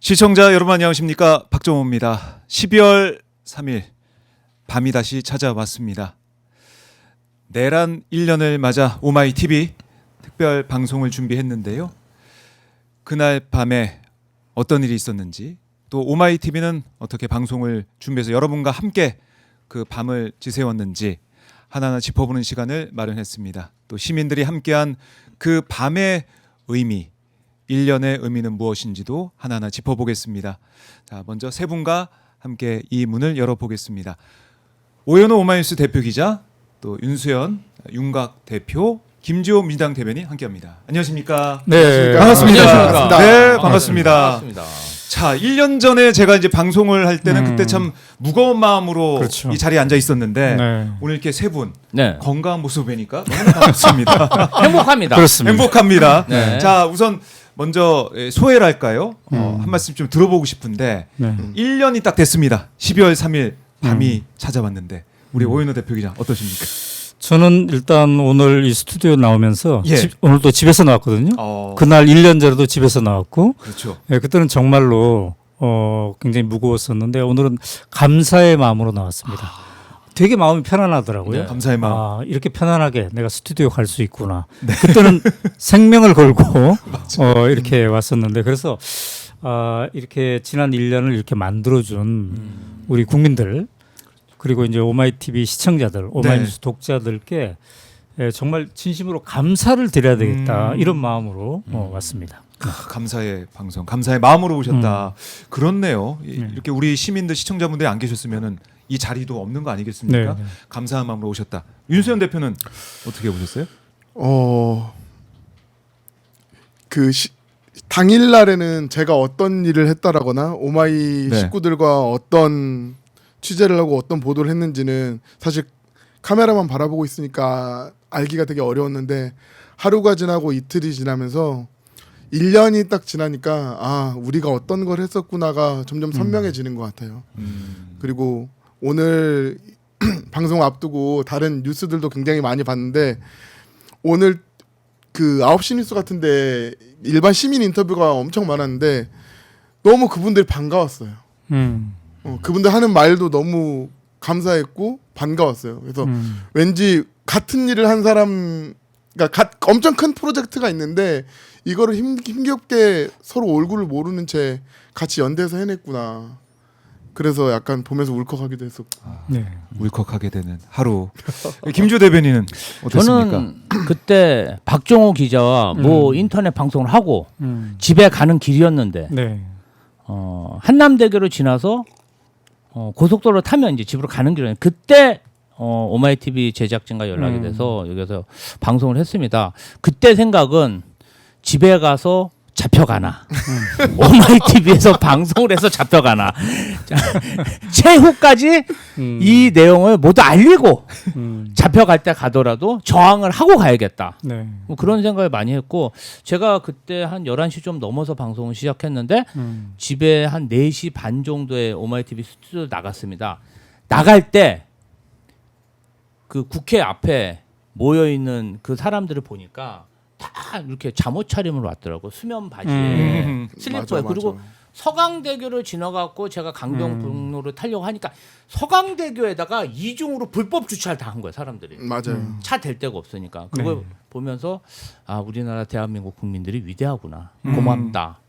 시청자 여러분 안녕하십니까, 박정호입니다. 12월 3일 밤이 다시 찾아왔습니다. 내란 1년을 맞아 오마이TV 특별 방송을 준비했는데요. 그날 밤에 어떤 일이 있었는지, 또 오마이TV는 어떻게 방송을 준비해서 여러분과 함께 그 밤을 지새웠는지 하나하나 짚어보는 시간을 마련했습니다. 또 시민들이 함께한 그 밤의 의미, 1년의 의미는 무엇인지도 하나하나 짚어보겠습니다. 자, 먼저 세 분과 함께 이 문을 열어보겠습니다. 오연호 오마이뉴스 대표기자, 또 윤수연 윤곽 대표, 김지호 민주당 대변인 함께합니다. 안녕하십니까? 네, 반갑습니다. 안녕하십니까? 네, 반갑습니다. 반갑습니다. 자, 1년 전에 제가 이제 방송을 할 때는 그때 참 무거운 마음으로 그렇죠. 이 자리에 앉아 있었는데 네. 오늘 이렇게 세 분 네. 건강한 모습 뵈니까 너무 반갑습니다. 행복합니다. 그렇습니다. 행복합니다. 네. 자, 우선 먼저 소회를 할까요? 한 말씀 좀 들어보고 싶은데 네. 1년이 딱 됐습니다. 12월 3일 밤이 찾아왔는데 우리 오연호 대표 기자 어떠십니까? 저는 일단 오늘 이 스튜디오 나오면서 예. 오늘도 집에서 나왔거든요. 그날 1년 전에도 집에서 나왔고, 그렇죠. 예, 그때는 정말로 굉장히 무거웠었는데 오늘은 감사의 마음으로 나왔습니다. 되게 마음이 편안하더라고요. 네. 감사의 마음. 아, 이렇게 편안하게 내가 스튜디오 갈 수 있구나. 그때는 생명을 걸고 이렇게 왔었는데, 그래서 이렇게 지난 1년을 이렇게 만들어준 우리 국민들, 그리고 이제 오마이TV 시청자들, 오마이뉴스 독자들께 정말 진심으로 감사를 드려야 되겠다, 이런 마음으로 왔습니다. 감사의 방송, 감사의 마음으로 오셨다. 그렇네요. 이렇게 우리 시민들, 시청자분들이 안 계셨으면은 이 자리도 없는 거 아니겠습니까? 네. 감사한 마음으로 오셨다. 윤수연 대표는 어떻게 보셨어요? 당일 날에는 제가 어떤 일을 했다라거나 오마이 네. 식구들과 어떤 취재를 하고 어떤 보도를 했는지는 사실 카메라만 바라보고 있으니까 알기가 되게 어려웠는데, 하루가 지나고 이틀이 지나면서 1년이 딱 지나니까 아, 우리가 어떤 걸 했었구나가 점점 선명해지는 것 같아요. 그리고 오늘 방송 앞두고 다른 뉴스들도 굉장히 많이 봤는데, 오늘 그 9시 뉴스 같은데 일반 시민 인터뷰가 엄청 많았는데 너무 그분들이 반가웠어요. 그분들 하는 말도 너무 감사했고 반가웠어요. 그래서 왠지 같은 일을 한 사람, 그러니까 엄청 큰 프로젝트가 있는데 이거를 힘겹게 서로 얼굴을 모르는 채 같이 연대해서 해냈구나. 그래서 약간 보면서 울컥하기도 했었고. 네. 울컥하게 되는 하루. 김지호 대변인은 어땠습니까? 저는 그때 박정호 기자와 뭐 인터넷 방송을 하고 집에 가는 길이었는데 네. 한남대교를 지나서 고속도로 타면 이제 집으로 가는 길이었는데, 그때 오마이TV 제작진과 연락이 돼서 여기서 방송을 했습니다. 그때 생각은 집에 가서 잡혀가나, 오마이TV에서 방송을 해서 잡혀가나, 최후까지 이 내용을 모두 알리고 잡혀갈 때 가더라도 저항을 하고 가야겠다. 네. 뭐 그런 생각을 많이 했고, 제가 그때 한 11시 좀 넘어서 방송을 시작했는데 집에 한 4시 반 정도에 오마이TV 스튜디오 나갔습니다. 나갈 때 그 국회 앞에 모여있는 그 사람들을 보니까 다 이렇게 잠옷 차림으로 왔더라고. 수면 바지에 슬리퍼에. 맞아. 그리고 서강대교를 지나갖고 제가 강변북로를 타려고 하니까 서강대교에다가 이중으로 불법 주차를 다 한 거예요, 사람들이. 맞아요. 차 댈 데가 없으니까. 그걸 네. 보면서 아, 우리나라 대한민국 국민들이 위대하구나, 고맙다,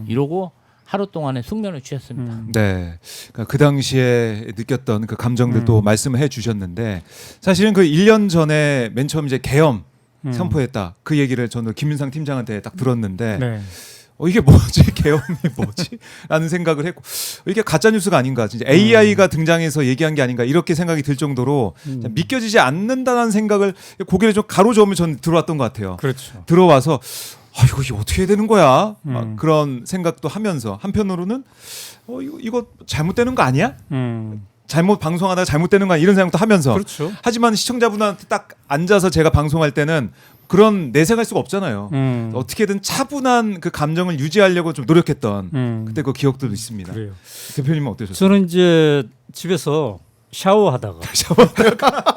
이러고 하루 동안의 숙면을 취했습니다. 네, 그러니까 그 당시에 느꼈던 그 감정들도 말씀을 해주셨는데, 사실은 그 1년 전에 맨 처음 이제 계엄 선포했다, 그 얘기를 저는 김윤상 팀장한테 딱 들었는데 네. 이게 뭐지? 계엄이 뭐지? 라는 생각을 했고, 이게 가짜 뉴스가 아닌가, 진짜 AI가 등장해서 얘기한 게 아닌가, 이렇게 생각이 들 정도로 믿겨지지 않는다는 생각을 고개를 좀 가로저으며 전 들어왔던 것 같아요. 그렇죠. 들어와서 이거 어떻게 해야 되는 거야? 막 그런 생각도 하면서 한편으로는 이거 잘못되는 거 아니야? 잘못 방송하다가 잘못되는 거 아니야? 이런 생각도 하면서. 그렇죠. 하지만 시청자분한테 딱 앉아서 제가 방송할 때는 그런 내색할 수가 없잖아요. 어떻게든 차분한 그 감정을 유지하려고 좀 노력했던 그때 그 기억도 있습니다. 그래요. 대표님은 어떠셨어요? 저는 이제 집에서 샤워하다가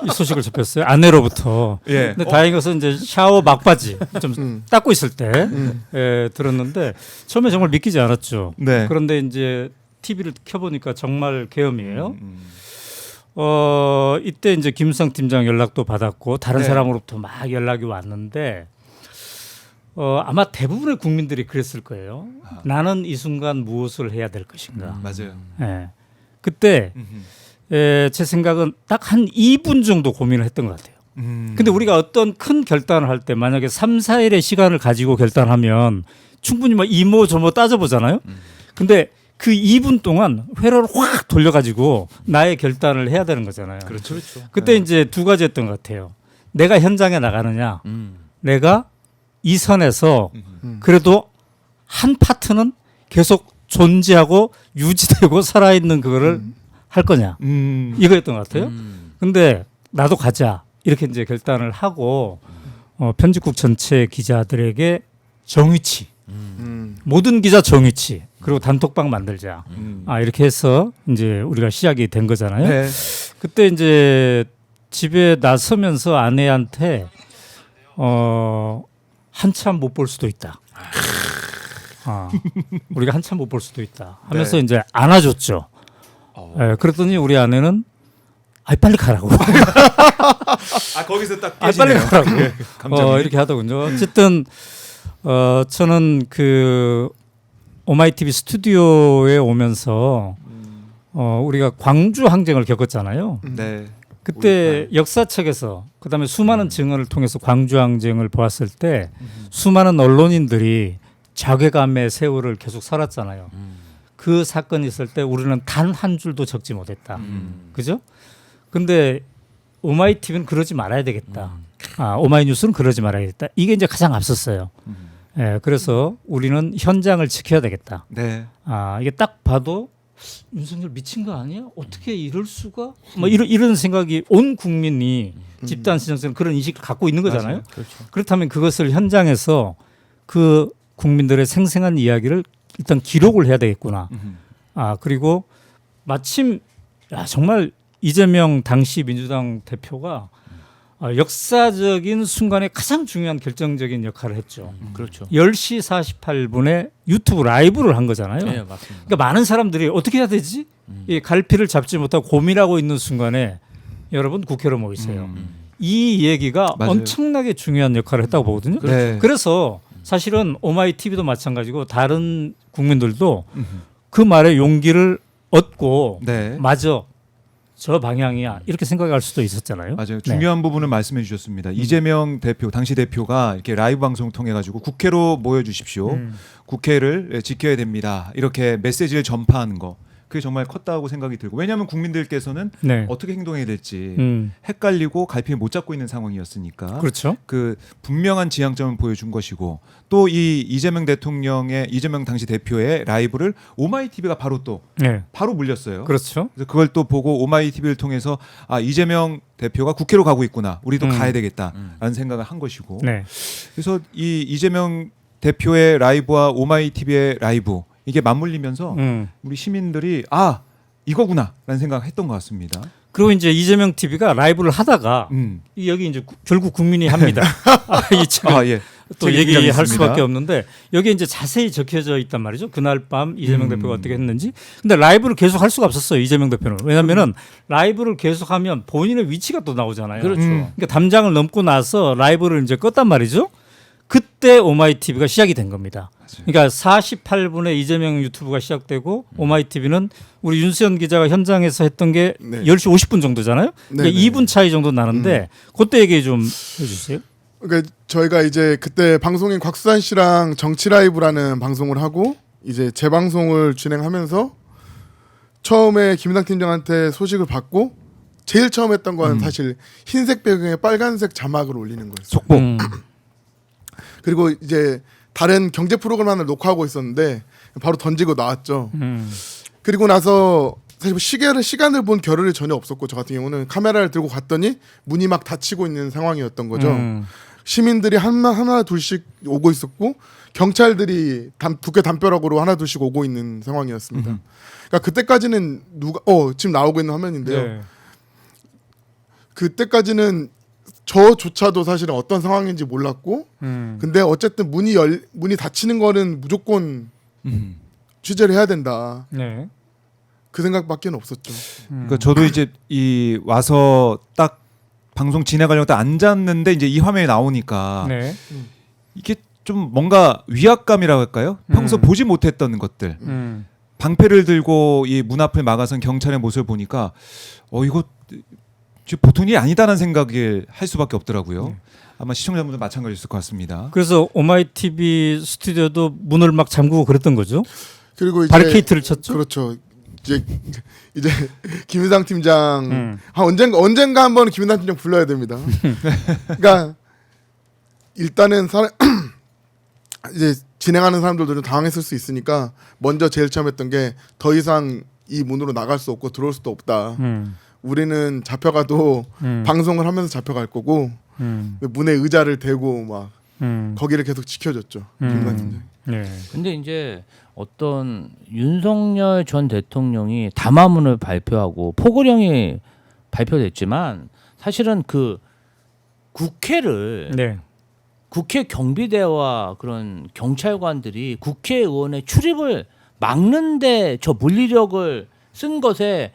이 소식을 접했어요. 아내로부터. 예. 근데 다행히 것은 이제 샤워 막바지 좀 닦고 있을 때 들었는데 처음에 정말 믿기지 않았죠. 네. 그런데 이제 TV를 켜보니까 정말 계엄이에요. 이때 이제 김수상 팀장 연락도 받았고 다른 네. 사람으로부터 막 연락이 왔는데 아마 대부분의 국민들이 그랬을 거예요. 나는 이 순간 무엇을 해야 될 것인가. 맞아요. 예. 그때 제 생각은 딱 한 2분 정도 고민을 했던 것 같아요. 근데 우리가 어떤 큰 결단을 할 때 만약에 3, 4일의 시간을 가지고 결단하면 충분히 뭐 이모 저모 따져보잖아요. 근데 그 2분 동안 회로를 확 돌려가지고 나의 결단을 해야 되는 거잖아요. 그렇죠. 그때 이제 두 가지였던 것 같아요. 내가 현장에 나가느냐, 내가 이 선에서 그래도 한 파트는 계속 존재하고 유지되고 살아있는 그거를 할 거냐 이거였던 것 같아요. 근데 나도 가자 이렇게 이제 결단을 하고 편집국 전체 기자들에게 정위치 모든 기자 정위치 그리고 단톡방 만들자 이렇게 해서 이제 우리가 시작이 된 거잖아요. 네. 그때 이제 집에 나서면서 아내한테 한참 못 볼 수도 있다. 우리가 한참 못 볼 수도 있다 하면서 네. 이제 안아줬죠. 그랬더니 우리 아내는 빨리 가라고. 거기서 딱 빨리 깨지네요. 가라고. 예, 감정이. 이렇게 하더군요. 어쨌든 저는 그 오마이TV 스튜디오에 오면서 우리가 광주 항쟁을 겪었잖아요. 네. 그때 역사책에서 그다음에 수많은 증언을 통해서 광주 항쟁을 보았을 때 수많은 언론인들이 자괴감의 세월을 계속 살았잖아요. 그 사건이 있을 때 우리는 단 한 줄도 적지 못했다. 그죠? 근데 오마이TV는 그러지 말아야 되겠다. 오마이뉴스는 그러지 말아야겠다. 이게 이제 가장 앞섰어요. 그래서 우리는 현장을 지켜야 되겠다. 네. 이게 딱 봐도 윤석열 미친 거 아니야? 어떻게 이럴 수가? 뭐 이런 생각이 온 국민이 집단 지정성 그런 인식을 갖고 있는 거잖아요. 맞아요. 그렇죠. 그렇다면 그것을 현장에서 그 국민들의 생생한 이야기를 일단 기록을 해야 되겠구나. 그리고 마침 정말 이재명 당시 민주당 대표가 역사적인 순간에 가장 중요한 결정적인 역할을 했죠. 그렇죠. 10시 48분에 유튜브 라이브를 한 거잖아요. 네, 맞습니다. 그러니까 많은 사람들이 어떻게 해야 되지? 이 갈피를 잡지 못하고 고민하고 있는 순간에 여러분 국회로 모이세요. 이 얘기가 맞아요. 엄청나게 중요한 역할을 했다고 보거든요. 네. 그래서 사실은 오마이TV도 마찬가지고 다른 국민들도 그 말에 용기를 얻고 네. 맞아 저 방향이야 이렇게 생각할 수도 있었잖아요. 맞아요. 중요한 부분을 말씀해 주셨습니다. 이재명 대표, 당시 대표가 이렇게 라이브 방송 통해 가지고 국회로 모여 주십시오. 국회를 지켜야 됩니다. 이렇게 메시지를 전파하는 거. 그게 정말 컸다고 생각이 들고 왜냐하면 국민들께서는 네. 어떻게 행동해야 될지 헷갈리고 갈피를 못 잡고 있는 상황이었으니까 그렇죠. 그 분명한 지향점을 보여준 것이고 또 이 이재명 당시 대표의 라이브를 오마이TV가 바로 또 네. 바로 물렸어요. 그렇죠. 그래서 그걸 또 보고 오마이TV를 통해서 이재명 대표가 국회로 가고 있구나. 우리도 가야 되겠다라는 생각을 한 것이고. 네. 그래서 이 이재명 대표의 라이브와 오마이TV의 라이브 이게 맞물리면서 우리 시민들이 이거구나라는 생각을 했던 것 같습니다. 그리고 이제 이재명 TV가 라이브를 하다가 여기 이제 결국 국민이 합니다. 이 책을 예. 또 책이 얘기할 등장했습니다. 수밖에 없는데 여기 이제 자세히 적혀져 있단 말이죠. 그날 밤 이재명 대표가 어떻게 했는지. 근데 라이브를 계속 할 수가 없었어요. 이재명 대표는. 왜냐하면은 라이브를 계속하면 본인의 위치가 또 나오잖아요. 그렇죠. 그러니까 담장을 넘고 나서 라이브를 이제 껐단 말이죠. 그때 오마이TV가 시작이 된 겁니다. 그러니까 48분에 이재명 유튜브가 시작되고 오마이TV는 우리 윤수연 기자가 현장에서 했던 게 네. 10시 50분 정도잖아요. 그러니까 네, 네. 2분 차이 정도 나는데 그때 얘기 좀 해주세요. 그러니까 저희가 이제 그때 방송인 곽수산 씨랑 정치 라이브라는 방송을 하고 이제 재방송을 진행하면서 처음에 김인당 팀장한테 소식을 받고 제일 처음 했던 건 사실 흰색 배경에 빨간색 자막을 올리는 거였어요. 속보. 그리고 이제 다른 경제 프로그램 하나 녹화하고 있었는데 바로 던지고 나왔죠. 그리고 나서 사실 시간을 본 겨를이 전혀 없었고 저 같은 경우는 카메라를 들고 갔더니 문이 막 닫히고 있는 상황이었던 거죠. 시민들이 하나 둘씩 오고 있었고 경찰들이 국회 담벼락으로 하나 둘씩 오고 있는 상황이었습니다. 그러니까 그때까지는 지금 나오고 있는 화면인데요. 네. 그때까지는 저조차도 사실은 어떤 상황인지 몰랐고 근데 어쨌든 문이 닫히는 거는 무조건 취재를 해야 된다. 네. 그 생각밖에 없었죠. 그러니까 저도 이제 이 와서 딱 방송 진행하려고 딱 앉았는데 이제 이 화면이 나오니까 네. 이게 좀 뭔가 위압감이라고 할까요? 평소 보지 못했던 것들. 방패를 들고 이 문 앞을 막아선 경찰의 모습을 보니까 이거 보통 일이 아니다라는 생각을 할 수밖에 없더라고요. 아마 시청자분들 마찬가지였을 것 같습니다. 그래서 오마이TV 스튜디오도 문을 막 잠그고 그랬던 거죠. 그리고 이제 바리케이트를 쳤죠. 그렇죠. 이제 김인상 팀장 언젠가 한번 김인상 팀장 불러야 됩니다. 그러니까 일단은 이제 진행하는 사람들도 좀 당황했을 수 있으니까 먼저 제일 처음 했던 게 더 이상 이 문으로 나갈 수 없고 들어올 수도 없다. 우리는 잡혀가도 방송을 하면서 잡혀갈 거고 문에 의자를 대고 막 거기를 계속 지켜줬죠. 김인상 팀장. 네. 근데 이제 어떤 윤석열 전 대통령이 담화문을 발표하고 포고령이 발표됐지만 사실은 그 국회를 네. 국회 경비대와 그런 경찰관들이 국회의원의 출입을 막는데 저 물리력을 쓴 것에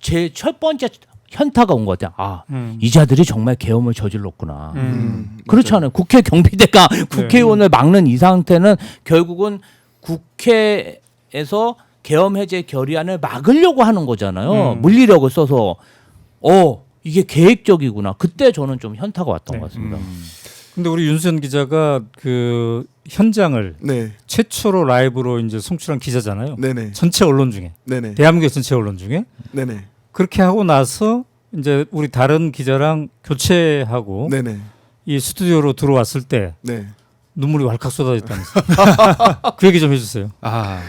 제 첫 번째 현타가 온 것 같아요. 이 자들이 정말 계엄을 저질렀구나. 그렇지 않아요. 국회 경비대가 국회의원을 막는 이 상태는 결국은 국회에서 계엄 해제 결의안을 막으려고 하는 거잖아요. 물리력을 써서 이게 계획적이구나. 그때 저는 좀 현타가 왔던 것 같습니다. 근데 우리 윤수현 기자가 그 현장을 네, 최초로 라이브로 이제 송출한 기자잖아요. 네네, 전체 언론 중에 네네, 대한민국의 전체 언론 중에 네네, 그렇게 하고 나서 이제 우리 다른 기자랑 교체하고 네네, 이 스튜디오로 들어왔을 때 네. 눈물이 왈칵 쏟아졌다면서요. 그 얘기 좀 해주세요. 아,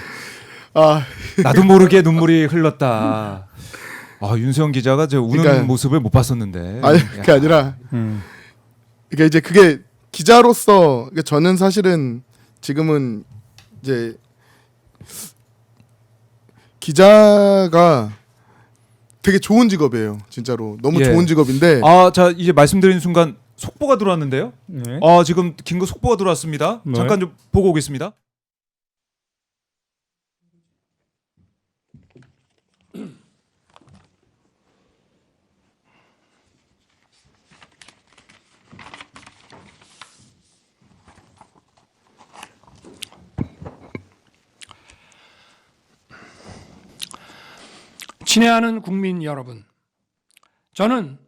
나도 모르게 눈물이 흘렀다. 윤수영 기자가 저 우는 그러니까- 모습을 못 봤었는데. 아니 그게 아니라 그러니까 이제 그게 기자로서 그러니까 저는 사실은 지금은 이제 기자가 되게 좋은 직업이에요. 진짜로 너무 예. 좋은 직업인데 자 이제 말씀드리는 순간 속보가 들어왔는데요. 네. 지금 긴급 속보가 들어왔습니다. 네. 잠깐 좀 보고 오겠습니다. 친애하는 국민 여러분, 저는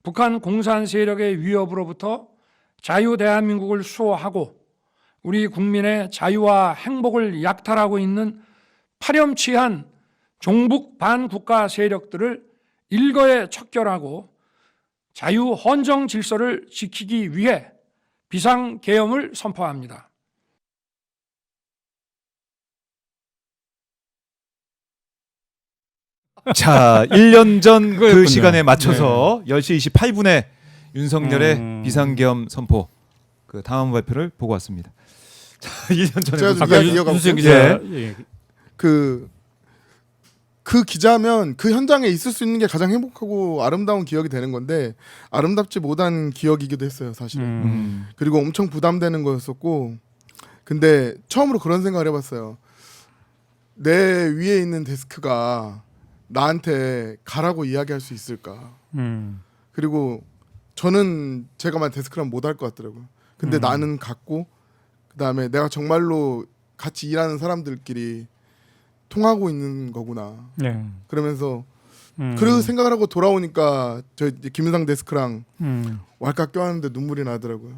북한 공산 세력의 위협으로부터 자유 대한민국을 수호하고 우리 국민의 자유와 행복을 약탈하고 있는 파렴치한 종북 반국가 세력들을 일거에 척결하고 자유 헌정 질서를 지키기 위해 비상계엄을 선포합니다. 자, 1년 전 그 그거였군요. 시간에 맞춰서 10시 28분에 윤석열의 비상계엄 선포 그 다음 발표를 보고 왔습니다. 자, 1년 전에 제가 무슨- 좀 이야기 이어가 윤수현 볼게요. 기자. 예. 그 기자면 그 현장에 있을 수 있는 게 가장 행복하고 아름다운 기억이 되는 건데 아름답지 못한 기억이기도 했어요, 사실은. 그리고 엄청 부담되는 거였었고 근데 처음으로 그런 생각을 해봤어요. 내 위에 있는 데스크가 나한테 가라고 이야기할 수 있을까? 그리고 저는 제가 만 데스크라면 못할 것 같더라고요. 근데 나는 갔고 그다음에 내가 정말로 같이 일하는 사람들끼리 통하고 있는 거구나. 네. 그러면서 그 생각을 하고 돌아오니까 저 이제 김은상 데스크랑 왈칵 껴안는데 눈물이 나더라고요.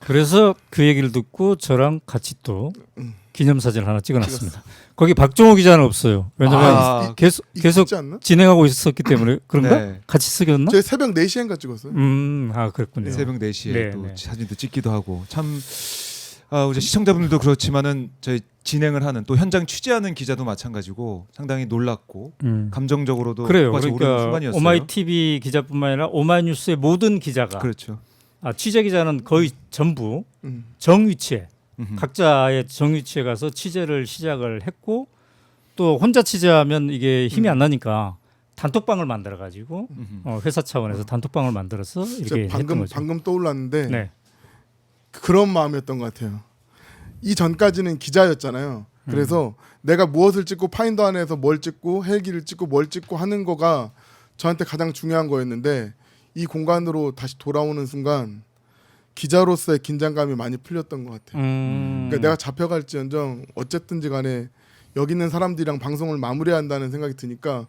그래서 그 얘기를 듣고 저랑 같이 또 기념사진 하나 찍어놨습니다. 거기 박종호 기자는 없어요. 왜냐면 계속 있지 않나? 진행하고 있었기 때문에 그런가? 네. 같이 쓰겼나? 저희 새벽 4시인가 찍었어요. 그랬군요. 새벽 4시에 네, 또 네. 사진도 찍기도 하고 참 우리 시청자분들도 그렇지만은 저희 진행을 하는 또 현장 취재하는 기자도 마찬가지고 상당히 놀랐고 감정적으로도 그래요. 같이 오르는 그러니까 순간이었어요. 오마이TV 기자뿐만 아니라 오마이뉴스의 모든 기자가 그렇죠. 취재 기자는 거의 전부 음. 정위치에 각자의 정위치에 가서 취재를 시작을 했고 또 혼자 취재하면 이게 힘이 안 나니까 단톡방을 만들어 가지고 회사 차원에서 단톡방을 만들어서 이렇게 진짜 했던 거죠. 방금 떠올랐는데 네. 그런 마음이었던 것 같아요. 이 전까지는 기자였잖아요. 그래서 내가 무엇을 찍고 파인더 안에서 뭘 찍고 헬기를 찍고 뭘 찍고 하는 거가 저한테 가장 중요한 거였는데 이 공간으로 다시 돌아오는 순간 기자로서의 긴장감이 많이 풀렸던 것 같아요. 그러니까 내가 잡혀갈지언정 어쨌든지 간에 여기 있는 사람들이랑 방송을 마무리해야 한다는 생각이 드니까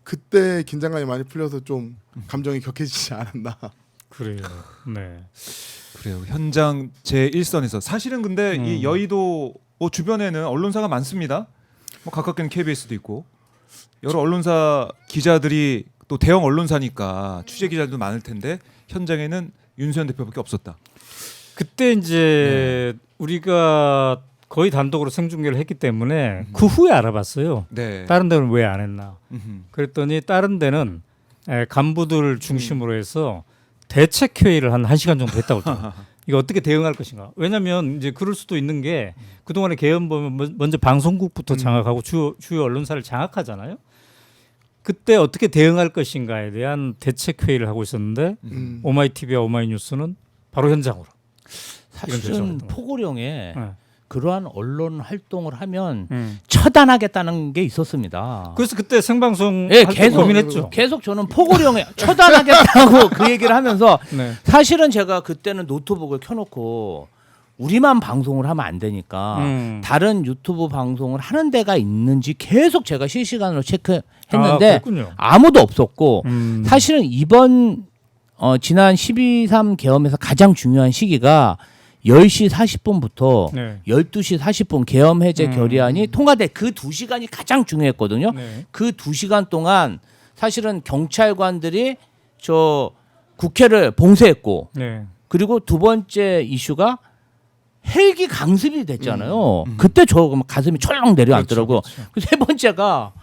그때 긴장감이 많이 풀려서 좀 감정이 격해지지 않았나. 그래요. 네. 그래요. 현장 제 1선에서 사실은 근데 이 여의도 주변에는 언론사가 많습니다. 뭐 가깝게는 KBS도 있고 여러 언론사 기자들이 또 대형 언론사니까 취재 기자들도 많을 텐데 현장에는 윤수현 대표밖에 없었다. 그때 이제 우리가 거의 단독으로 생중계를 했기 때문에 그 후에 알아봤어요. 네. 다른 데는 왜 안 했나. 음흠. 그랬더니 다른 데는 간부들 중심으로 해서 대책 회의를 한 1시간 정도 했다고 그러더라고요. 이거 어떻게 대응할 것인가. 왜냐하면 이제 그럴 수도 있는 게 그동안에 개헌 보면 먼저 방송국부터 장악하고 주요 언론사를 장악하잖아요. 그때 어떻게 대응할 것인가에 대한 대책 회의를 하고 있었는데 오마이TV와 오마이뉴스는 바로 현장으로. 사실은 포고령에 네. 그러한 언론 활동을 하면 처단하겠다는 게 있었습니다. 그래서 그때 생방송 예, 할 때 고민했죠. 계속 저는 포고령에 처단하겠다고 그 얘기를 하면서 네. 사실은 제가 그때는 노트북을 켜놓고 우리만 방송을 하면 안 되니까 다른 유튜브 방송을 하는 데가 있는지 계속 제가 실시간으로 체크했는데 그랬군요. 아무도 없었고 사실은 이번 지난 12.3 계엄에서 가장 중요한 시기가 10시 40분부터 네. 12시 40분 계엄 해제 결의안이 통과돼 그 2시간이 가장 중요했거든요. 네. 그 2시간 동안 사실은 경찰관들이 저 국회를 봉쇄했고 네. 그리고 두 번째 이슈가 헬기 강습이 됐잖아요. 그때 저 가슴이 철렁 내려앉더라고요. 그렇죠. 세 번째가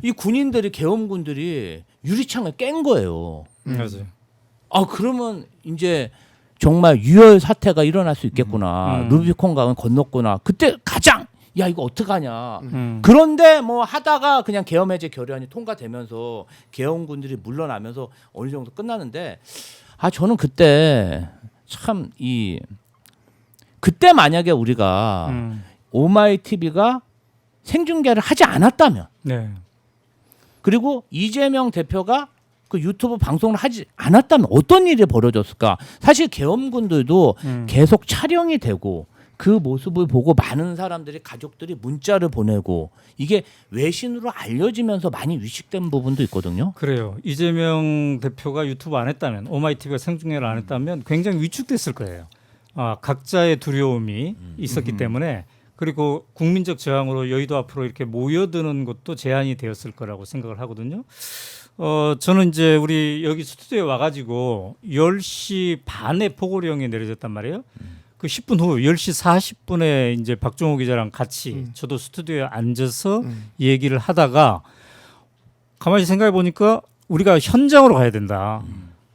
이 군인들이 계엄군들이 유리창을 깬 거예요. 맞아요. 아 그러면 이제 정말 유혈 사태가 일어날 수 있겠구나. 루비콘강을 건넜구나. 그때 가장 야 이거 어떡하냐. 그런데 뭐 하다가 그냥 계엄 해제 결의안이 통과되면서 계엄군들이 물러나면서 어느 정도 끝나는데 아 저는 그때 참 그때 만약에 우리가 오마이TV가 생중계를 하지 않았다면 네. 그리고 이재명 대표가 그 유튜브 방송을 하지 않았다면 어떤 일이 벌어졌을까? 사실 계엄군들도 계속 촬영이 되고 그 모습을 보고 많은 사람들이 가족들이 문자를 보내고 이게 외신으로 알려지면서 많이 위축된 부분도 있거든요. 그래요. 이재명 대표가 유튜브 안 했다면 오마이TV가 생중계를 안 했다면 굉장히 위축됐을 거예요. 각자의 두려움이 있었기 때문에 그리고 국민적 저항으로 여의도 앞으로 이렇게 모여드는 것도 제한이 되었을 거라고 생각을 하거든요. 저는 이제 우리 여기 스튜디오에 와가지고 10시 반에 포고령이 내려졌단 말이에요. 그 10분 후 10시 40분에 이제 박종호 기자랑 같이 저도 스튜디오에 앉아서 얘기를 하다가 가만히 생각해 보니까 우리가 현장으로 가야 된다.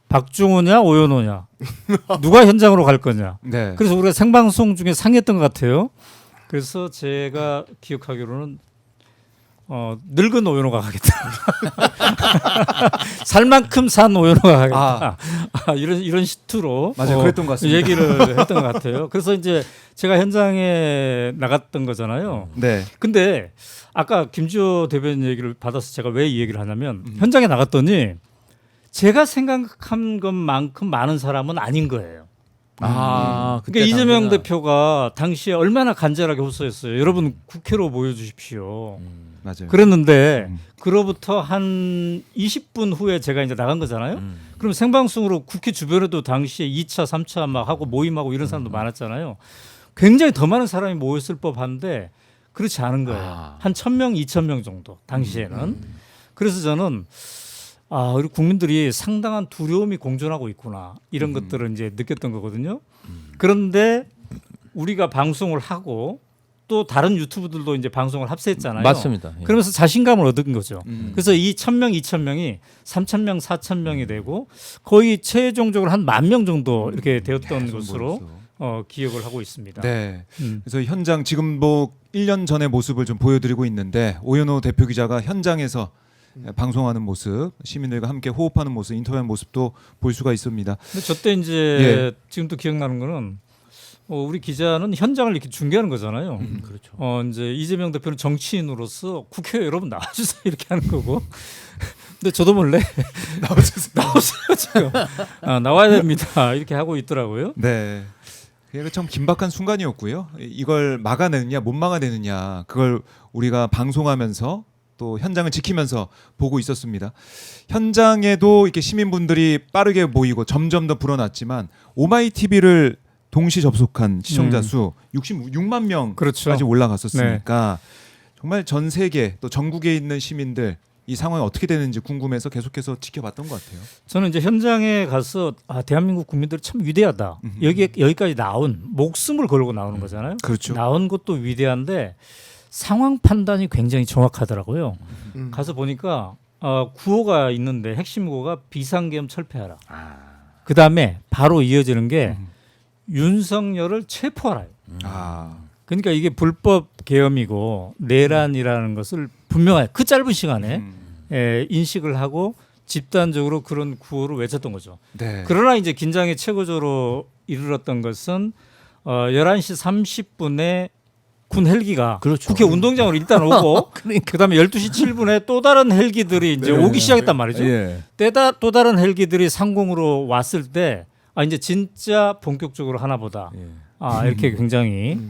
박종호냐 오연호냐 누가 현장으로 갈 거냐. 네. 그래서 우리가 생방송 중에 상의했던 것 같아요. 그래서 제가 기억하기로는 늙은 오연호가 가겠다. 살 만큼 산 오연호가 가겠다. 이런 시투로 맞아요. 그랬던 것 같습니다. 얘기를 했던 것 같아요. 그래서 이제 제가 현장에 나갔던 거잖아요. 네. 근데 아까 김주호 대변인 얘기를 받아서 제가 왜 이 얘기를 하냐면 현장에 나갔더니 제가 생각한 것만큼 많은 사람은 아닌 거예요. 그러니까 이재명 대표가 당시에 얼마나 간절하게 호소했어요. 여러분 국회로 모여주십시오. 맞아요. 그랬는데 그로부터 한 20분 후에 제가 이제 나간 거잖아요. 그럼 생방송으로 국회 주변에도 당시에 2차, 3차 막 하고 모임하고 이런 사람도 많았잖아요. 굉장히 더 많은 사람이 모였을 법한데 그렇지 않은 거예요. 한 1,000명, 2,000명 정도 당시에는. 그래서 저는 우리 국민들이 상당한 두려움이 공존하고 있구나 이런 것들을 이제 느꼈던 거거든요. 그런데 우리가 방송을 하고 또 다른 유튜브들도 이제 방송을 합세했잖아요. 맞습니다. 예. 그러면서 자신감을 얻은 거죠. 그래서 이 1,000명, 2,000명이 3,000명, 4,000명이 되고 거의 최종적으로 한 10,000명 정도 이렇게 되었던 것으로 기억을 하고 있습니다. 네. 그래서 현장 지금 뭐 1년 전의 모습을 좀 보여드리고 있는데 오연호 대표 기자가 현장에서 방송하는 모습, 시민들과 함께 호흡하는 모습, 인터뷰하는 모습도 볼 수가 있습니다. 근데 저때 이제 지금도 기억나는 거는 우리 기자는 현장을 이렇게 중계하는 거잖아요. 그렇죠. 이제 이재명 대표는 정치인으로서 국회 여러분 나와주세요 이렇게 하는 거고. 근데 저도 몰래 나오세요 지금 나와야 됩니다 이렇게 하고 있더라고요. 네. 그게 참 긴박한 순간이었고요. 이걸 막아내느냐 못 막아내느냐 그걸 우리가 방송하면서 또 현장을 지키면서 보고 있었습니다. 현장에도 이렇게 시민분들이 빠르게 모이고 점점 더 불어났지만 오마이 TV를 동시 접속한 시청자 수 66만 명까지 그렇죠. 올라갔었으니까 정말 전 세계 또 전국에 있는 시민들 이 상황이 어떻게 되는지 궁금해서 계속해서 지켜봤던 것 같아요. 저는 이제 현장에 가서 대한민국 국민들 참 위대하다. 여기까지 나온 목숨을 걸고 나오는 거잖아요. 그렇죠. 나온 것도 위대한데 상황 판단이 굉장히 정확하더라고요. 가서 보니까 구호가 있는데 핵심 구호가 비상계엄 철폐하라. 그 다음에 바로 이어지는 게 윤석열을 체포하라. 그러니까 이게 불법 계엄이고 내란이라는 것을 분명하게 그 짧은 시간에 인식을 하고 집단적으로 그런 구호를 외쳤던 거죠. 네. 그러나 이제 긴장의 최고조로 이르렀던 것은 11시 30분에 군 헬기가 그렇죠. 국회 운동장으로 일단 오고 그러니까. 그다음에 12시 7분에 또 다른 헬기들이 이제 네. 오기 시작했단 말이죠. 예. 또 다른 헬기들이 상공으로 왔을 때 이제 진짜 본격적으로 하나보다 이렇게 굉장히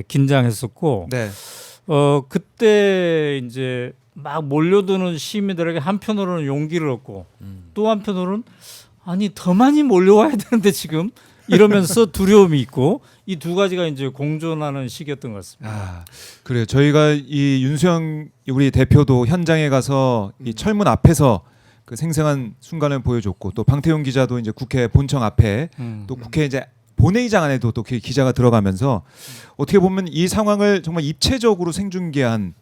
긴장했었고 네. 그때 이제 막 몰려드는 시민들에게 한편으로는 용기를 얻고 또 한편으로는 아니 더 많이 몰려와야 되는데 지금 이러면서 두려움이 있고 이 두 가지가 이제 공존하는 시기였던 것 같습니다. 그래요. 저희가 이 윤수영 우리 대표도 현장에 가서 이 철문 앞에서 그 생생한 순간을 보여줬고 또 방태용 기자도 이제 국회 본청 앞에 또 국회 이제 본회의장 안에도 또 기자가 들어가면서 어떻게 보면 이 상황을 정말 입체적으로 생중계한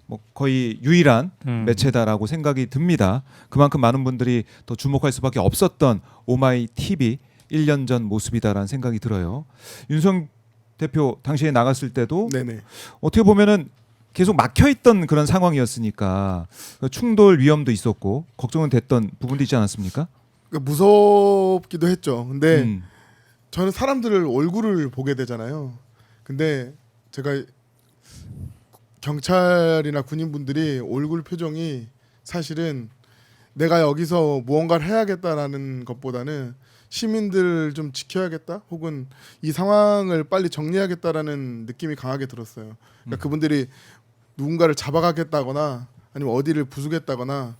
뭐 거의 유일한 매체다라고 생각이 듭니다. 그만큼 많은 분들이 더 주목할 수밖에 없었던 오마이 TV 1년 전 모습이다라는 생각이 들어요. 윤수영 대표 당시에 나갔을 때도 네네. 어떻게 보면은 계속 막혀 있던 그런 상황이었으니까 충돌 위험도 있었고 걱정은 됐던 부분도 있지 않았습니까? 그러니까 무섭기도 했죠. 근데 음. 저는 사람들을 얼굴을 보게 되잖아요. 근데 제가 경찰이나 군인분들이 얼굴 표정이 사실은 내가 여기서 무언가를 해야겠다라는 것보다는 시민들 좀 지켜야겠다 혹은 이 상황을 빨리 정리하겠다라는 느낌이 강하게 들었어요. 그러니까 그분들이 누군가를 잡아가겠다거나 아니면 어디를 부수겠다거나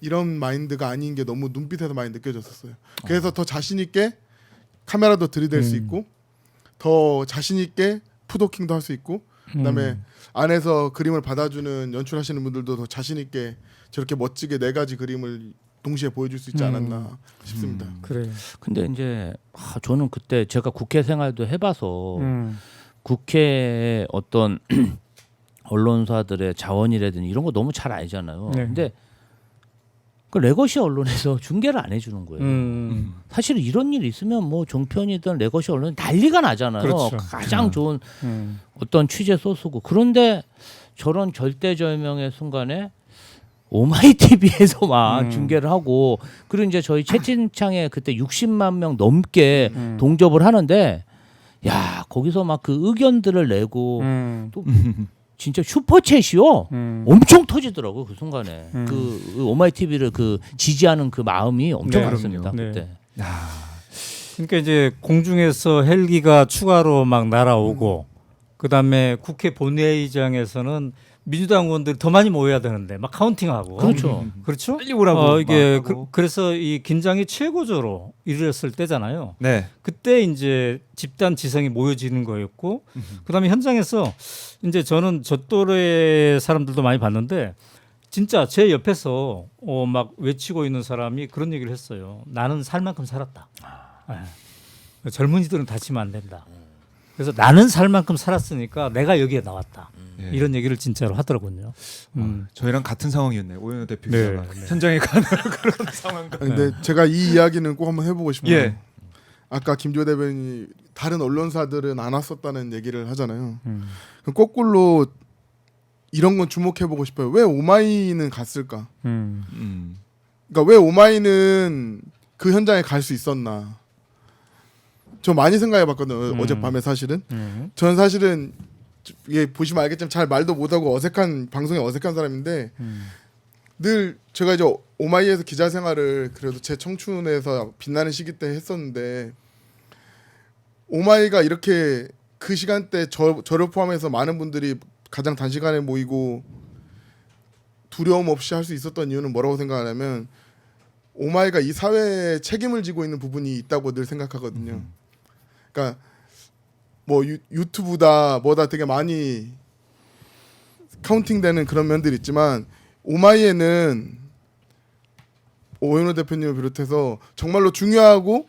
이런 마인드가 아닌 게 너무 눈빛에서 많이 느껴졌었어요. 그래서 더 자신 있게 카메라도 들이댈 수 있고 더 자신 있게 푸도킹도 할 수 있고 그다음에 안에서 그림을 받아주는 연출하시는 분들도 더 자신 있게 저렇게 멋지게 네 가지 그림을 동시에 보여줄 수 있지 않았나 싶습니다. 그래. 근데 이제 저는 그때 제가 국회 생활도 해봐서 국회의 어떤 언론사들의 자원이라든지 이런 거 너무 잘 알잖아요. 네. 근데 그 레거시 언론에서 중계를 안 해주는 거예요. 사실 이런 일 있으면 뭐 종편이든 레거시 언론 난리가 나잖아요. 그렇죠. 가장 좋은 어떤 취재 소스고. 그런데 저런 절대절명의 순간에 오마이 TV에서 막 중계를 하고 그리고 이제 저희 채팅창에 그때 60만 명 넘게 동접을 하는데 야 거기서 막 그 의견들을 내고 또 진짜 슈퍼챗이요 엄청 터지더라고 그 순간에 그 오마이 TV를 그 지지하는 그 마음이 엄청 네, 많습니다 그럼요. 그때. 그러니까 이제 공중에서 헬기가 추가로 막 날아오고 그다음에 국회 본회의장에서는 민주당 의원들이 더 많이 모여야 되는데 막 카운팅하고 그렇죠. 그렇죠? 빨리 오라고 이게 막 하고. 그래서 이 긴장이 최고조로 이르렀을 때잖아요. 네. 그때 이제 집단 지성이 모여지는 거였고 그다음에 현장에서 이제 저는 저 또래 사람들도 많이 봤는데 진짜 제 옆에서 막 외치고 있는 사람이 그런 얘기를 했어요. 나는 살 만큼 살았다. 젊은이들은 다치면 안 된다. 그래서 나는 살 만큼 살았으니까 내가 여기에 나왔다. 예. 이런 얘기를 진짜로 하더라고요. 저희랑 같은 상황이었네요. 오영호 대표 네. 기자가 현장에 가는 그런 상황과. 근데 제가 이 이야기는 꼭 한번 해보고 싶어요. 예. 아까 김주호 대변인이 다른 언론사들은 안 왔었다는 얘기를 하잖아요. 그럼 거꾸로 이런 건 주목해보고 싶어요. 왜 오마이는 갔을까? 음. 그러니까 왜 오마이는 그 현장에 갈 수 있었나? 저 많이 생각해봤거든요. 어젯밤에 사실은. 저는 사실은 이게 보시면 알겠지만 잘 말도 못하고 어색한 방송에 어색한 사람인데 늘 제가 이제 오마이에서 기자 생활을 그래도 제 청춘에서 빛나는 시기 때 했었는데 오마이가 이렇게 그 시간대 저를 포함해서 많은 분들이 가장 단시간에 모이고 두려움 없이 할 수 있었던 이유는 뭐라고 생각하냐면 오마이가 이 사회에 책임을 지고 있는 부분이 있다고 늘 생각하거든요. 그러니까 뭐 유튜브다 뭐다 되게 많이 카운팅되는 그런 면들이 있지만 오마이에는 오현우 대표님을 비롯해서 정말로 중요하고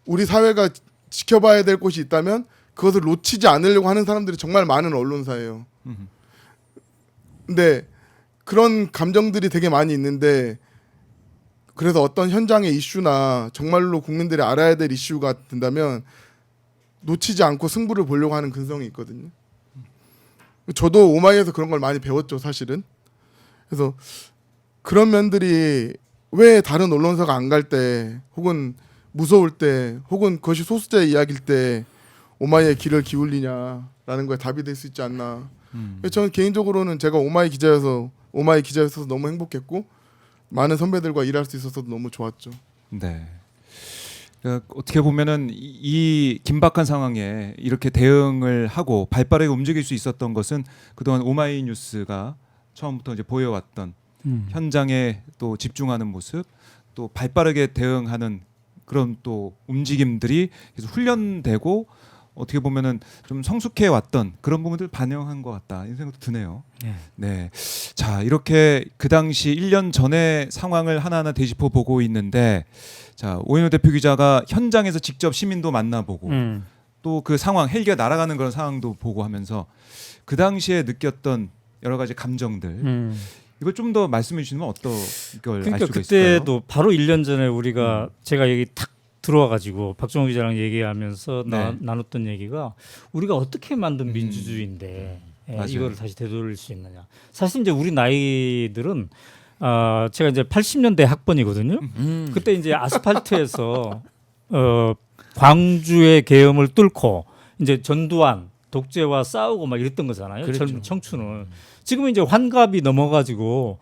우리 사회가 지켜봐야 될 곳이 있다면 그것을 놓치지 않으려고 하는 사람들이 정말 많은 언론사예요. 근데 그런 감정들이 되게 많이 있는데 그래서 어떤 현장의 이슈나 정말로 국민들이 알아야 될 이슈가 된다면 놓치지 않고 승부를 보려고 하는 근성이 있거든요. 저도 오마이에서 그런 걸 많이 배웠죠, 사실은. 그래서 그런 면들이 왜 다른 언론사가 안 갈 때 혹은 무서울 때 혹은 그것이 소수자의 이야기일 때 오마이의 길을 기울이냐라는 거에 답이 될 수 있지 않나. 저는 개인적으로는 제가 오마이 기자여서 너무 행복했고 많은 선배들과 일할 수 있어서 너무 좋았죠. 네. 그러니까 어떻게 보면은 이 긴박한 상황에 이렇게 대응을 하고 발빠르게 움직일 수 있었던 것은 그동안 오마이뉴스가 처음부터 이제 보여왔던 현장에 또 집중하는 모습, 또 발빠르게 대응하는 그런 또 움직임들이 계속 훈련되고 어떻게 보면은 좀 성숙해 왔던 그런 부분들 반영한 것 같다 이런 생각도 드네요. 네. 자, 이렇게 그 당시 1년 전의 상황을 하나하나 되짚어 보고 있는데 자, 오현우 대표 기자가 현장에서 직접 시민도 만나보고 또 그 상황 헬기가 날아가는 그런 상황도 보고 하면서 그 당시에 느꼈던 여러 가지 감정들 이걸 좀 더 말씀해 주시면 어떤 걸 알 그러니까 수가 있을까요? 그때도 바로 1년 전에 우리가 제가 여기 탁 들어와가지고 박정호 기자랑 얘기하면서 네. 나눴던 얘기가 우리가 어떻게 만든 민주주의인데 맞아요. 이거를 다시 되돌릴 수 있느냐. 사실 이제 우리 나이들은 제가 이제 80년대 학번이거든요. 그때 이제 아스팔트에서 광주의 계엄을 뚫고 이제 전두환 독재와 싸우고 막 이랬던 거잖아요. 그렇죠. 젊은 청춘은. 지금은 이제 환갑이 넘어가지고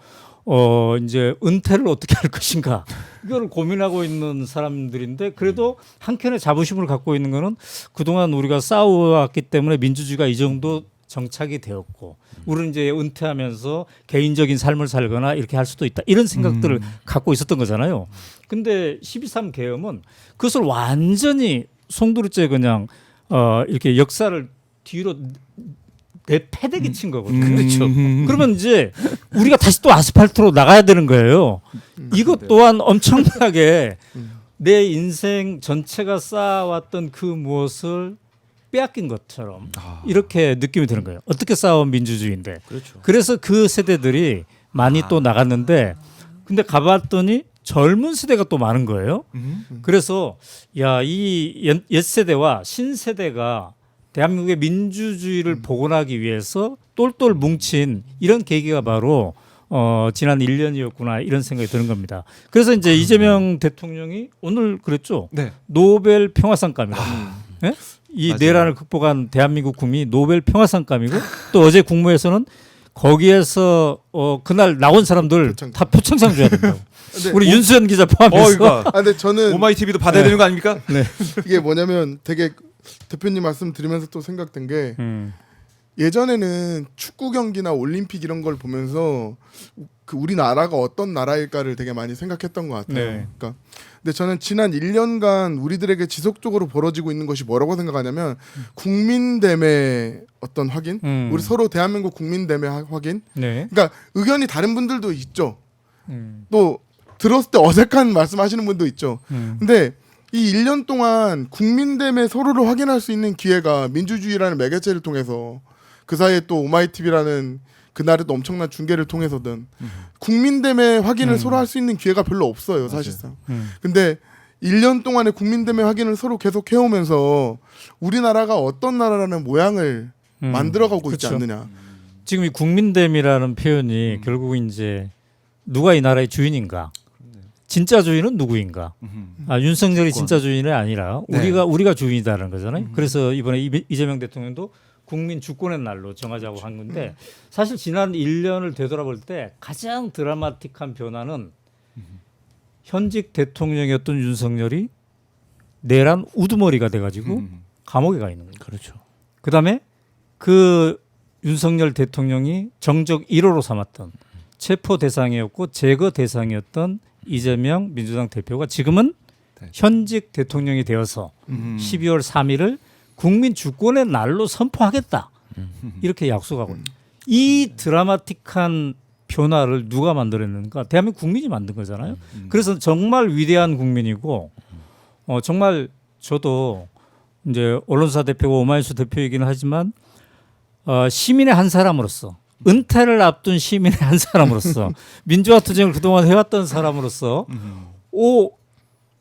이제 은퇴를 어떻게 할 것인가 이거를 고민하고 있는 사람들인데 그래도 한켠에 자부심을 갖고 있는 거는 그동안 우리가 싸워왔기 때문에 민주주의가 이 정도 정착이 되었고 우리는 이제 은퇴하면서 개인적인 삶을 살거나 이렇게 할 수도 있다 이런 생각들을 갖고 있었던 거잖아요. 근데 12.3 계엄은 그것을 완전히 송두리째 그냥 이렇게 역사를 뒤로 내 패대기 친 거거든요. 그렇죠. 그러면 이제 우리가 다시 또 아스팔트로 나가야 되는 거예요. 이것 또한 엄청나게 내 인생 전체가 쌓아왔던 그 무엇을 빼앗긴 것처럼 이렇게 느낌이 드는 거예요. 어떻게 쌓아온 민주주의인데. 그렇죠. 그래서 그 세대들이 많이 또 나갔는데 근데 가봤더니 젊은 세대가 또 많은 거예요. 그래서 야, 이 옛 세대와 신세대가 대한민국의 민주주의를 복원하기 위해서 똘똘 뭉친 이런 계기가 바로 지난 1년이었구나 이런 생각이 드는 겁니다. 그래서 이제 이재명 대통령이 오늘 그랬죠. 네. 노벨 평화상감이라고. 예? 이 맞아요. 내란을 극복한 대한민국 국민이 노벨 평화상감이고 또 어제 국무에서는 거기에서 그날 나온 사람들 표창장. 다 표창장 줘야 된다고. 근데 우리 윤수연 기자 포함해서. 그러니까 근데 저는 오마이 TV도 받아야 되는 거 아닙니까? 이게 뭐냐면 되게 대표님 말씀 드리면서 또 생각된 게 예전에는 축구 경기나 올림픽 이런 걸 보면서 그 우리나라가 어떤 나라일까를 되게 많이 생각했던 것 같아요. 네. 그러니까 근데 저는 지난 1년간 우리들에게 지속적으로 벌어지고 있는 것이 뭐라고 생각하냐면 국민됨의 어떤 확인, 우리 서로 대한민국 국민됨의 확인. 네. 그러니까 의견이 다른 분들도 있죠. 또 들었을 때 어색한 말씀하시는 분도 있죠. 근데 이 1년 동안 국민됨의 서로를 확인할 수 있는 기회가 민주주의라는 매개체를 통해서 그 사이에 또 오마이TV라는 그날의 또 엄청난 중계를 통해서든 국민됨의 확인을 서로 할 수 있는 기회가 별로 없어요, 사실상. 근데 1년 동안의 국민됨의 확인을 서로 계속 해오면서 우리나라가 어떤 나라라는 모양을 만들어가고 있지 그렇죠. 않느냐. 지금 이 국민됨이라는 표현이 결국 이제 누가 이 나라의 주인인가? 진짜 주인은 누구인가? 윤석열이 진짜 주인이 아니라 네. 우리가 주인이다라는 거잖아요. 그래서 이번에 이재명 대통령도 국민 주권의 날로 정하자고 한 건데 사실 지난 1년을 되돌아볼 때 가장 드라마틱한 변화는 현직 대통령이었던 윤석열이 내란 우두머리가 돼가지고 감옥에 가 있는 거예요. 그렇죠. 그다음에 그 윤석열 대통령이 정적 1호로 삼았던 체포 대상이었고 제거 대상이었던 이재명 민주당 대표가 지금은 네. 현직 대통령이 되어서 12월 3일을 국민 주권의 날로 선포하겠다. 이렇게 약속하고 있는. 이 드라마틱한 변화를 누가 만들었는가? 대한민국 국민이 만든 거잖아요. 그래서 정말 위대한 국민이고 정말 저도 이제 언론사 대표고 오마이뉴스 대표이기는 하지만 시민의 한 사람으로서 은퇴를 앞둔 시민의 한 사람으로서 민주화 투쟁을 그동안 해왔던 사람으로서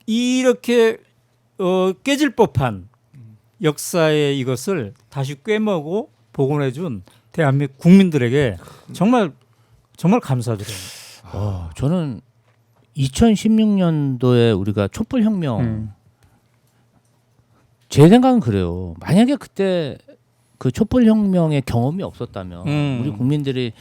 이렇게 깨질 법한 역사의 이것을 다시 꿰매고 복원해준 대한민국 국민들에게 정말 감사드립니다. 저는 2016년도에 우리가 촛불혁명 제 생각은 그래요. 만약에 그때 그 촛불혁명의 경험이 없었다면 우리 국민들이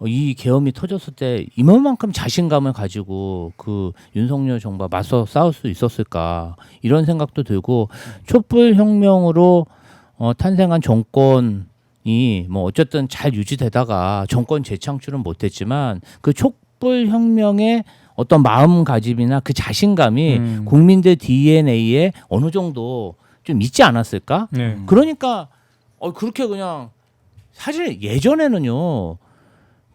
이 계엄이 터졌을 때 이만큼 자신감을 가지고 그 윤석열 정부와 맞서 싸울 수 있었을까 이런 생각도 들고 촛불혁명으로 탄생한 정권이 뭐 어쨌든 잘 유지되다가 정권 재창출은 못했지만 그 촛불혁명의 어떤 마음가짐이나 그 자신감이 국민들 DNA에 어느 정도 좀 있지 않았을까? 네. 그러니까 그렇게 그냥 사실 예전에는요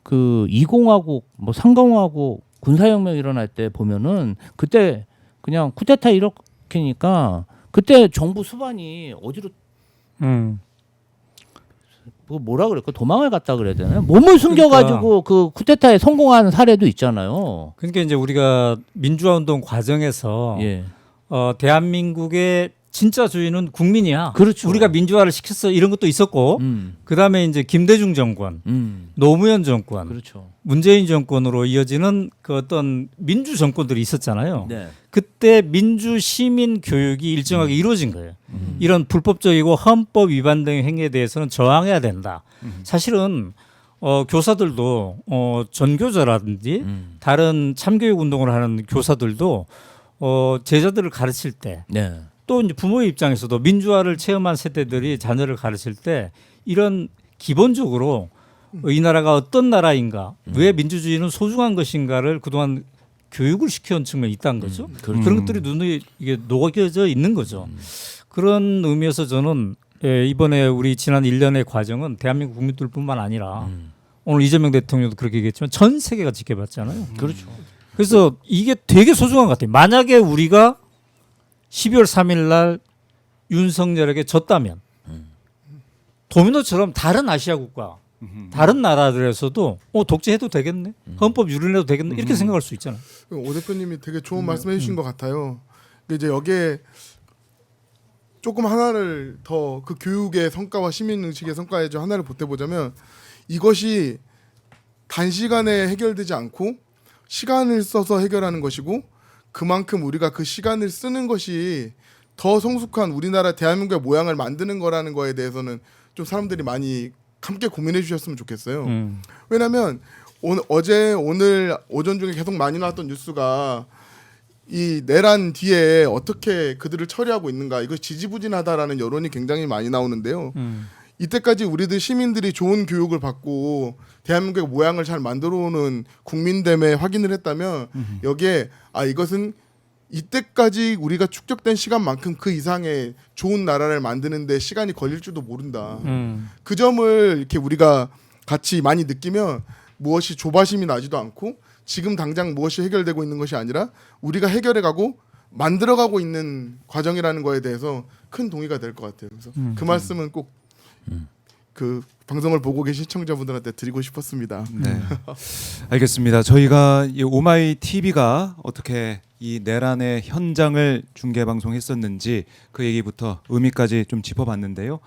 그 20하고 뭐 30하고 군사혁명 일어날 때 보면은 그때 그냥 쿠데타 이렇게니까 그때 정부 수반이 어디로 뭐라 그럴까 도망을 갔다 그래야 되나요? 몸을 숨겨가지고 그 쿠데타에 성공한 사례도 있잖아요. 그러니까 이제 우리가 민주화 운동 과정에서 예, 대한민국의 진짜 주인은 국민이야. 그렇죠. 우리가 민주화를 시켰어 이런 것도 있었고 그다음에 이제 김대중 정권, 노무현 정권, 그렇죠. 문재인 정권으로 이어지는 그 어떤 민주 정권들이 있었잖아요. 네. 그때 민주 시민 교육이 일정하게 이루어진 거예요. 이런 불법적이고 헌법 위반 등 행위에 대해서는 저항해야 된다. 사실은 교사들도 전교조라든지 다른 참교육 운동을 하는 교사들도 제자들을 가르칠 때 네. 또 이제 부모의 입장에서도 민주화를 체험한 세대들이 자녀를 가르칠 때 이런 기본적으로 이 나라가 어떤 나라인가, 왜 민주주의는 소중한 것인가를 그동안 교육을 시켜온 측면이 있다는 거죠. 그런 것들이 눈에 이게 녹여져 있는 거죠. 그런 의미에서 저는 이번에 우리 지난 1년의 과정은 대한민국 국민들뿐만 아니라 오늘 이재명 대통령도 그렇게 얘기했지만 전 세계가 지켜봤잖아요. 그렇죠. 그래서 이게 되게 소중한 것 같아요. 만약에 우리가 12월 3일 날 윤석열에게 졌다면 도미노처럼 다른 아시아 국가, 다른 나라들에서도 독재해도 되겠네, 헌법 유린해도 되겠네 이렇게 생각할 수 있잖아요. 오 대표님이 되게 좋은 말씀해 주신 것 같아요. 근데 이제 여기에 조금 하나를 더 그 교육의 성과와 시민 의식의 성과에 좀 하나를 보태보자면 이것이 단시간에 해결되지 않고 시간을 써서 해결하는 것이고 그만큼 우리가 그 시간을 쓰는 것이 더 성숙한 우리나라 대한민국의 모양을 만드는 거라는 거에 대해서는 좀 사람들이 많이 함께 고민해 주셨으면 좋겠어요. 왜냐하면 오늘 오전 중에 계속 많이 나왔던 뉴스가 이 내란 뒤에 어떻게 그들을 처리하고 있는가, 이거 지지부진하다라는 여론이 굉장히 많이 나오는데요. 이때까지 우리들 시민들이 좋은 교육을 받고 대한민국의 모양을 잘 만들어오는 국민됨에 확인을 했다면 여기에 이것은 이때까지 우리가 축적된 시간만큼 그 이상의 좋은 나라를 만드는데 시간이 걸릴지도 모른다. 그 점을 이렇게 우리가 같이 많이 느끼면 무엇이 조바심이 나지도 않고 지금 당장 무엇이 해결되고 있는 것이 아니라 우리가 해결해가고 만들어가고 있는 과정이라는 거에 대해서 큰 동의가 될 것 같아요. 그래서 그 말씀은 꼭 그 방송을 보고 계신 시청자분들한테 드리고 싶었습니다. 네. 알겠습니다. 저희가 이 오마이 TV가 어떻게 이 내란의 현장을 중계 방송했었는지 그 얘기부터 의미까지 좀 짚어봤는데요.